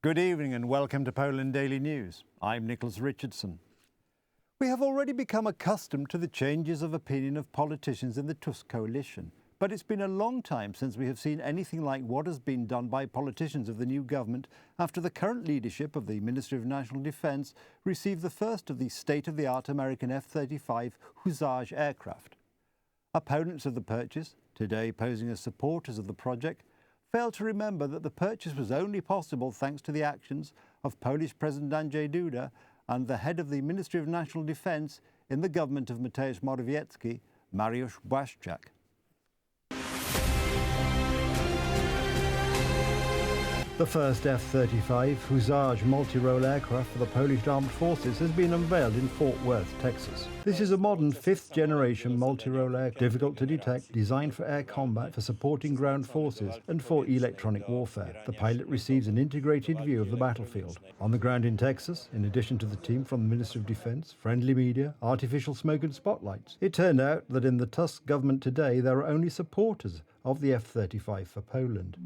Good evening and welcome to Poland Daily News. I'm Nicholas Richardson. We have already become accustomed to the changes of opinion of politicians in the Tusk coalition, but it's been a long time since we have seen anything like what has been done by politicians of the new government after the current leadership of the Ministry of National Defence received the first of the state-of-the-art American F-35 Hussar aircraft. Opponents of the purchase, today posing as supporters of the project, failed to remember that the purchase was only possible thanks to the actions of Polish President Andrzej Duda and the head of the Ministry of National Defence in the government of Mateusz Morawiecki, Mariusz Błaszczak. The first F-35 Hussar multi-role aircraft for the Polish Armed Forces has been unveiled in Fort Worth, Texas. This is a modern fifth-generation multi-role aircraft, difficult to detect, designed for air combat, for supporting ground forces and for electronic warfare. The pilot receives an integrated view of the battlefield. On the ground in Texas, in addition to the team from the Ministry of Defense, friendly media, artificial smoke and spotlights, it turned out that in the Tusk government today there are only supporters of the F-35 for Poland.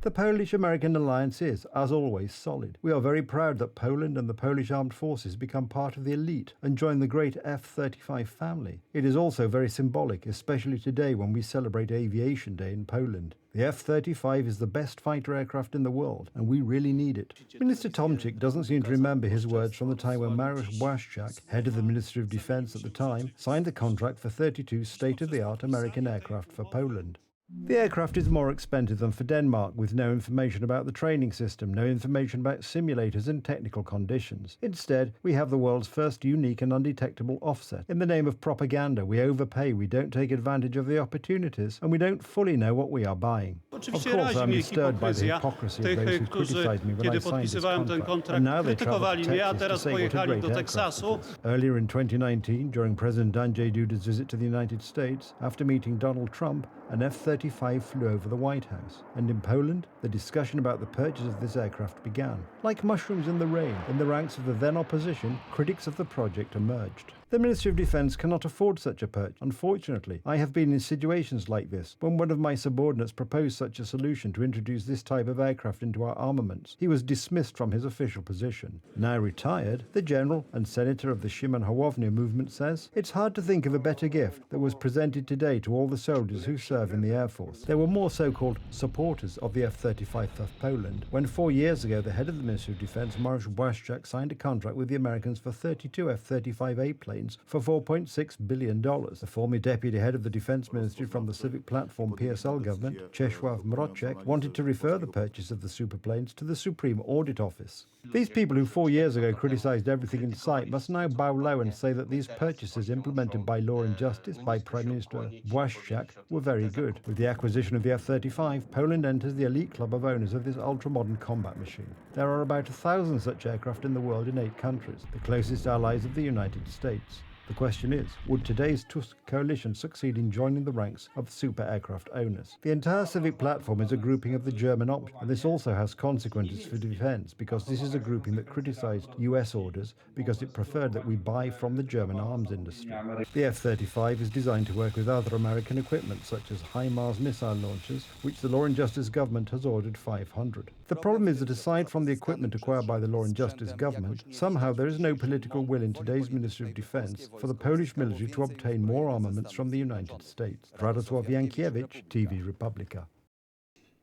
The Polish-American alliance is, as always, solid. We are very proud that Poland and the Polish Armed Forces become part of the elite and join the great F-35 family. It is also very symbolic, especially today when we celebrate Aviation Day in Poland. The F-35 is the best fighter aircraft in the world, and we really need it. Minister Tomczyk doesn't seem to remember his words from the time when Mariusz Błaszczak, head of the Ministry of Defence at the time, signed the contract for 32 state-of-the-art American aircraft for Poland. The aircraft is more expensive than for Denmark, with no information about the training system, no information about simulators and technical conditions. Instead, we have the world's first unique and undetectable offset. In the name of propaganda, we overpay, we don't take advantage of the opportunities, and we don't fully know what we are buying. Of course, I'm disturbed by the hypocrisy of those who criticized me when I signed this contract, and now they travel to Texas to say what a great aircraft it is. Earlier in 2019, during President Andrzej Duda's visit to the United States, after meeting Donald Trump, an F-35 flew over the White House, and in Poland, the discussion about the purchase of this aircraft began. Like mushrooms in the rain, in the ranks of the then opposition, critics of the project emerged. The Ministry of Defence cannot afford such a purchase. Unfortunately, I have been in situations like this. When one of my subordinates proposed such a solution to introduce this type of aircraft into our armaments, he was dismissed from his official position. Now retired, the general and senator of the Szymon Hołownia movement says, "It's hard to think of a better gift that was presented today to all the soldiers who serve in the Air Force." There were more so-called supporters of the F-35 for Poland when 4 years ago the head of the Ministry of Defence, Mariusz Błaszczak, signed a contract with the Americans for 32 F-35A planes for $4.6 billion. The former deputy head of the Defence Ministry from the Civic Platform PSL government, Czesław Mroczek, wanted to refer the purchase of the superplanes to the Supreme Audit Office. These people who 4 years ago criticised everything in sight must now bow low and say that these purchases implemented by Law and Justice by Prime Minister Błaszczak were very good. With the acquisition of the F-35, Poland enters the elite club of owners of this ultra-modern combat machine. There are about 1,000 such aircraft in the world in 8 countries, the closest allies of the United States. The question is, would today's Tusk coalition succeed in joining the ranks of super aircraft owners? The entire Civic Platform is a grouping of the German option, and this also has consequences for defence, because this is a grouping that criticised US orders because it preferred that we buy from the German arms industry. The F-35 is designed to work with other American equipment, such as HIMARS missile launchers, which the Law and Justice government has ordered 500. The problem is that aside from the equipment acquired by the Law and Justice government, somehow there is no political will in today's Ministry of Defence for the Polish military to obtain more armaments from the United States. Radosław Jankiewicz, TV Republika.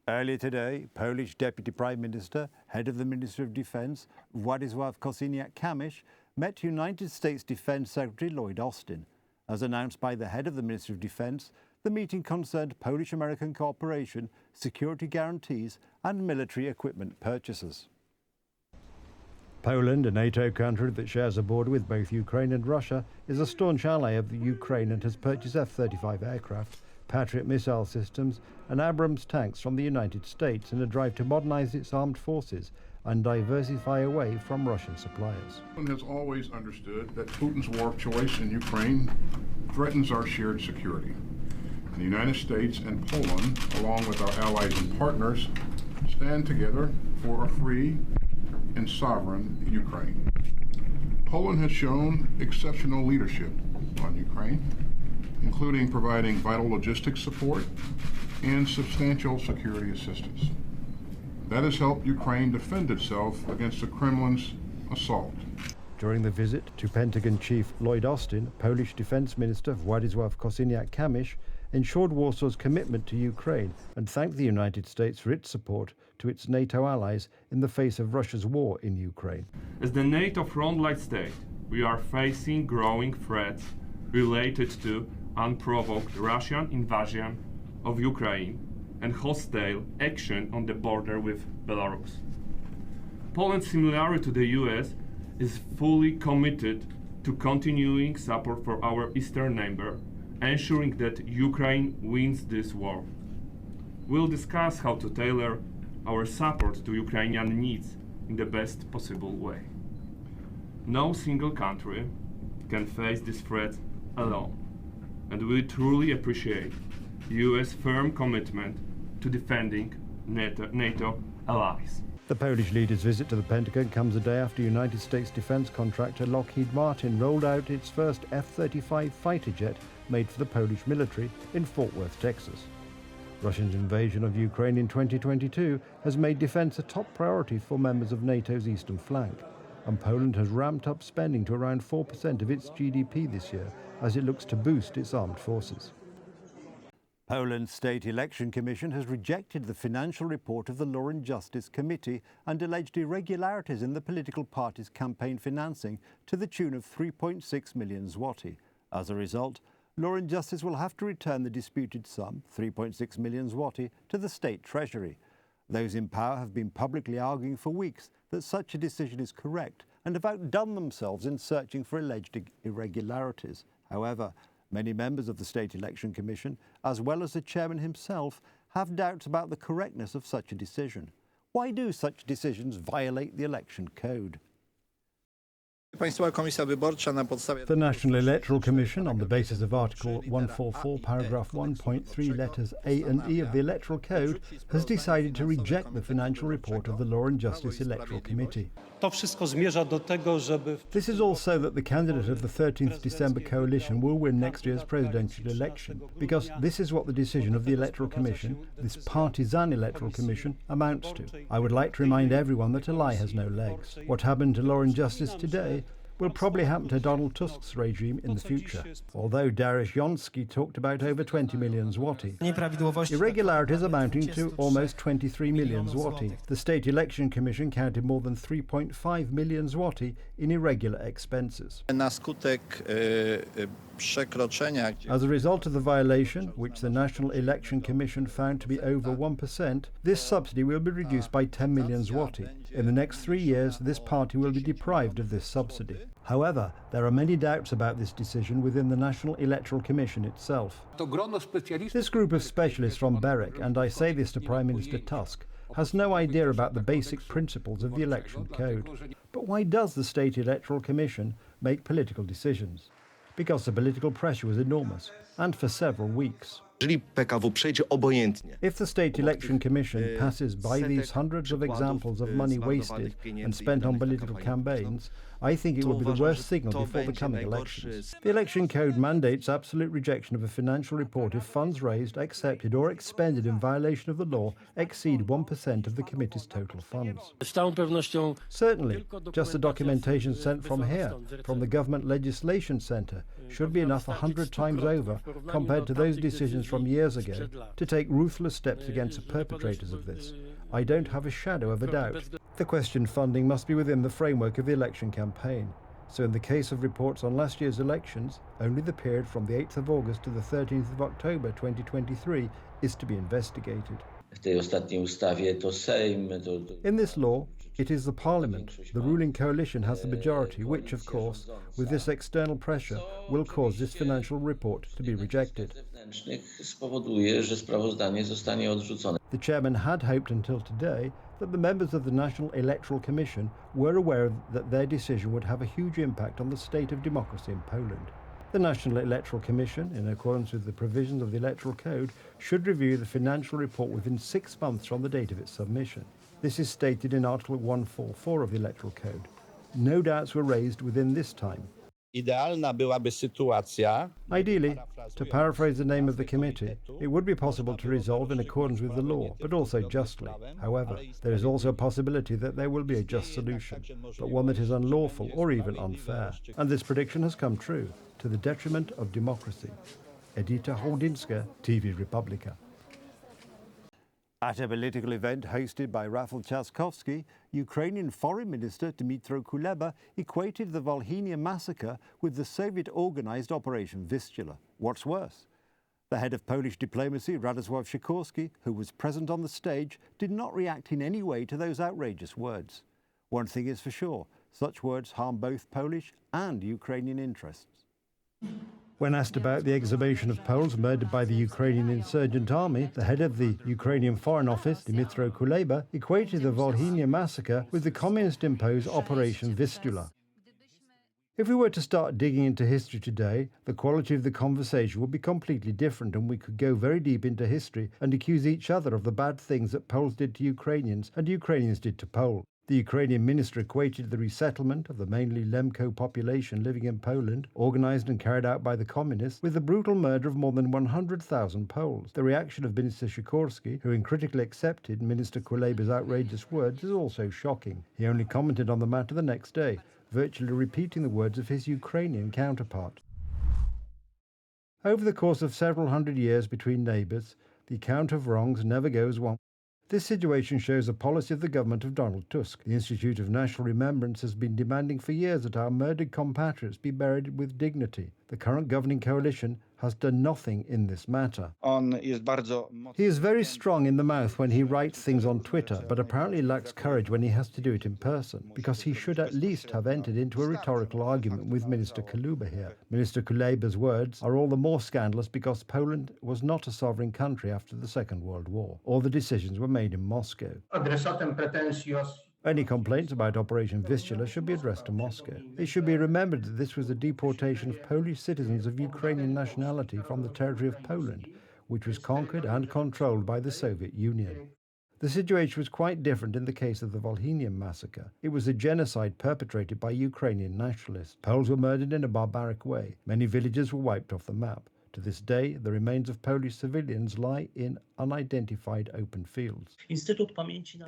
Earlier today, Polish Deputy Prime Minister, head of the Ministry of Defence, Władysław Kosiniak-Kamysz, met United States Defence Secretary Lloyd Austin. As announced by the head of the Ministry of Defence, the meeting concerned Polish-American cooperation, security guarantees and military equipment purchases. Poland, a NATO country that shares a border with both Ukraine and Russia, is a staunch ally of the Ukraine and has purchased F-35 aircraft, Patriot missile systems and Abrams tanks from the United States in a drive to modernize its armed forces and diversify away from Russian suppliers. Poland has always understood that Putin's war of choice in Ukraine threatens our shared security. And the United States and Poland, along with our allies and partners, stand together for a free and sovereign Ukraine. Poland has shown exceptional leadership on Ukraine, including providing vital logistics support and substantial security assistance. That has helped Ukraine defend itself against the Kremlin's assault. During the visit to Pentagon Chief Lloyd Austin, Polish Defense Minister Władysław Kosiniak-Kamysz ensured Warsaw's commitment to Ukraine and thanked the United States for its support to its NATO allies in the face of Russia's war in Ukraine. As the NATO frontline state, we are facing growing threats related to unprovoked Russian invasion of Ukraine and hostile action on the border with Belarus. Poland, similarly to the US, is fully committed to continuing support for our eastern neighbor, ensuring that Ukraine wins this war. We'll discuss how to tailor our support to Ukrainian needs in the best possible way. No single country can face this threat alone, and we truly appreciate US firm commitment to defending NATO allies. The Polish leader's visit to the Pentagon comes a day after United States defense contractor Lockheed Martin rolled out its first F-35 fighter jet made for the Polish military in Fort Worth, Texas. Russia's invasion of Ukraine in 2022 has made defense a top priority for members of NATO's eastern flank, and Poland has ramped up spending to around 4% of its GDP this year as it looks to boost its armed forces. Poland's State Election Commission has rejected the financial report of the Law and Justice Committee and alleged irregularities in the political party's campaign financing to the tune of 3.6 million zloty. As a result, Law and Justice will have to return the disputed sum, 3.6 million zloty, to the state treasury. Those in power have been publicly arguing for weeks that such a decision is correct and have outdone themselves in searching for alleged irregularities. However, many members of the State Election Commission, as well as the chairman himself, have doubts about the correctness of such a decision. Why do such decisions violate the election code? The National Electoral Commission, on the basis of Article 144, paragraph 1.3, letters A and E of the Electoral Code, has decided to reject the financial report of the Law and Justice Electoral Committee. This is all so that the candidate of the 13th December coalition will win next year's presidential election, because this is what the decision of the Electoral Commission, this partisan Electoral Commission, amounts to. I would like to remind everyone that a lie has no legs. What happened to Law and Justice today will probably happen to Donald Tusk's regime in the future. Although Dariusz Joński talked about over 20 million zloty. Irregularities amounting to almost 23 million zloty. The State Election Commission counted more than 3.5 million zloty in irregular expenses. As a result of the violation, which the National Election Commission found to be over 1%, this subsidy will be reduced by 10 million zloty. In the next 3 years, this party will be deprived of this subsidy. However, there are many doubts about this decision within the National Electoral Commission itself. This group of specialists from Berek, and I say this to Prime Minister Tusk, has no idea about the basic principles of the election code. But why does the State Electoral Commission make political decisions? Because the political pressure was enormous, and for several weeks. If the State Election Commission passes by these hundreds of examples of money wasted and spent on political campaigns, I think it will be the worst signal before the coming elections. The election code mandates absolute rejection of a financial report if funds raised, accepted or expended in violation of the law exceed 1% of the committee's total funds. Certainly, just the documentation sent from here, from the Government Legislation Centre, should be enough 100 times over compared to those decisions from years ago to take ruthless steps against the perpetrators of this. I don't have a shadow of a doubt. The questioned funding must be within the framework of the election campaign. So in the case of reports on last year's elections, only the period from the 8th of August to the 13th of October 2023 is to be investigated. In this law, it is the Parliament, the ruling coalition has the majority, which, of course, with this external pressure, will cause this financial report to be rejected. The chairman had hoped until today that the members of the National Electoral Commission were aware that their decision would have a huge impact on the state of democracy in Poland. The National Electoral Commission, in accordance with the provisions of the Electoral Code, should review the financial report within 6 months from the date of its submission. This is stated in Article 144 of the Electoral Code. No doubts were raised within this time. Idealna byłaby sytuacja. Ideally, to paraphrase the name of the committee, it would be possible to resolve in accordance with the law, but also justly. However, there is also a possibility that there will be a just solution, but one that is unlawful or even unfair. And this prediction has come true, to the detriment of democracy. Edita Holdinska, TV Republika. At a political event hosted by Rafał Trzaskowski, Ukrainian Foreign Minister Dmytro Kuleba equated the Volhynia massacre with the Soviet-organized Operation Vistula. What's worse? The head of Polish diplomacy, Radosław Sikorski, who was present on the stage, did not react in any way to those outrageous words. One thing is for sure, such words harm both Polish and Ukrainian interests. When asked about the exhumation of Poles murdered by the Ukrainian insurgent army, the head of the Ukrainian Foreign Office, Dmytro Kuleba, equated the Volhynia massacre with the communist-imposed Operation Vistula. If we were to start digging into history today, the quality of the conversation would be completely different, and we could go very deep into history and accuse each other of the bad things that Poles did to Ukrainians and Ukrainians did to Poles. The Ukrainian minister equated the resettlement of the mainly Lemko population living in Poland, organized and carried out by the communists, with the brutal murder of more than 100,000 Poles. The reaction of Minister Sikorski, who uncritically accepted Minister Kuleba's outrageous words, is also shocking. He only commented on the matter the next day, virtually repeating the words of his Ukrainian counterpart. Over the course of several hundred years between neighbours, the account of wrongs never goes one. This situation shows the policy of the government of Donald Tusk. The Institute of National Remembrance has been demanding for years that our murdered compatriots be buried with dignity. The current governing coalition has done nothing in this matter. He is very strong in the mouth when he writes things on Twitter, but apparently lacks courage when he has to do it in person, because he should at least have entered into a rhetorical argument with Minister Kuleba here. Minister Kuleba's words are all the more scandalous because Poland was not a sovereign country after the Second World War. All the decisions were made in Moscow. Any complaints about Operation Vistula should be addressed to Moscow. It should be remembered that this was the deportation of Polish citizens of Ukrainian nationality from the territory of Poland, which was conquered and controlled by the Soviet Union. The situation was quite different in the case of the Volhynian massacre. It was a genocide perpetrated by Ukrainian nationalists. Poles were murdered in a barbaric way. Many villages were wiped off the map. To this day, the remains of Polish civilians lie in unidentified open fields. The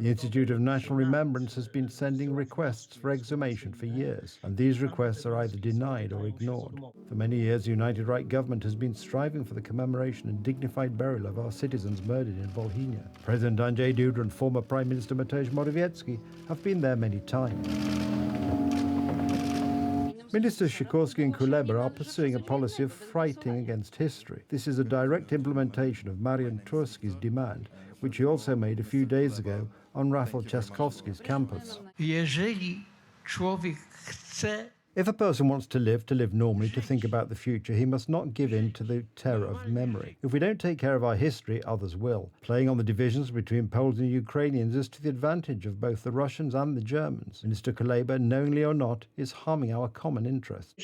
Institute of National Remembrance has been sending requests for exhumation for years, and these requests are either denied or ignored. For many years, the United Right government has been striving for the commemoration and dignified burial of our citizens murdered in Volhynia. President Andrzej Duda and former Prime Minister Mateusz Morawiecki have been there many times. Ministers Sikorski and Kuleba are pursuing a policy of fighting against history. This is a direct implementation of Marian Turski's demand, which he also made a few days ago on Rafał Trzaskowski's campus. If a person wants to live normally, to think about the future, he must not give in to the terror of memory. If we don't take care of our history, others will. Playing on the divisions between Poles and Ukrainians is to the advantage of both the Russians and the Germans. Minister Kuleba, knowingly or not, is harming our common interests.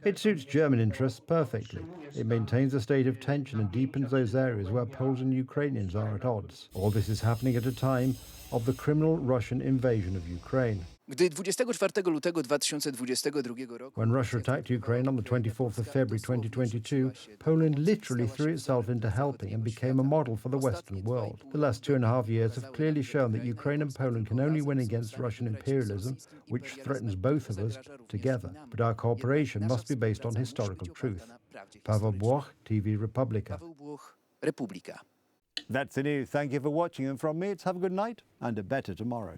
It suits German interests perfectly. It maintains a state of tension and deepens those areas where Poles and Ukrainians are at odds. All this is happening at a time of the criminal Russian invasion of Ukraine. Gdy 24 lutego 2022 roku When Russia attacked Ukraine on the 24th of February 2022, Poland literally threw itself into helping and became a model for the Western world. The last 2.5 years have clearly shown that Ukraine and Poland can only win against Russian imperialism, which threatens both of us, together. But our cooperation must be based on historical truth. Paweł Błoch, TV Republika. Paweł Błoch, Republika. That's the news. Thank you for watching, and from me, it's have a good night and a better tomorrow.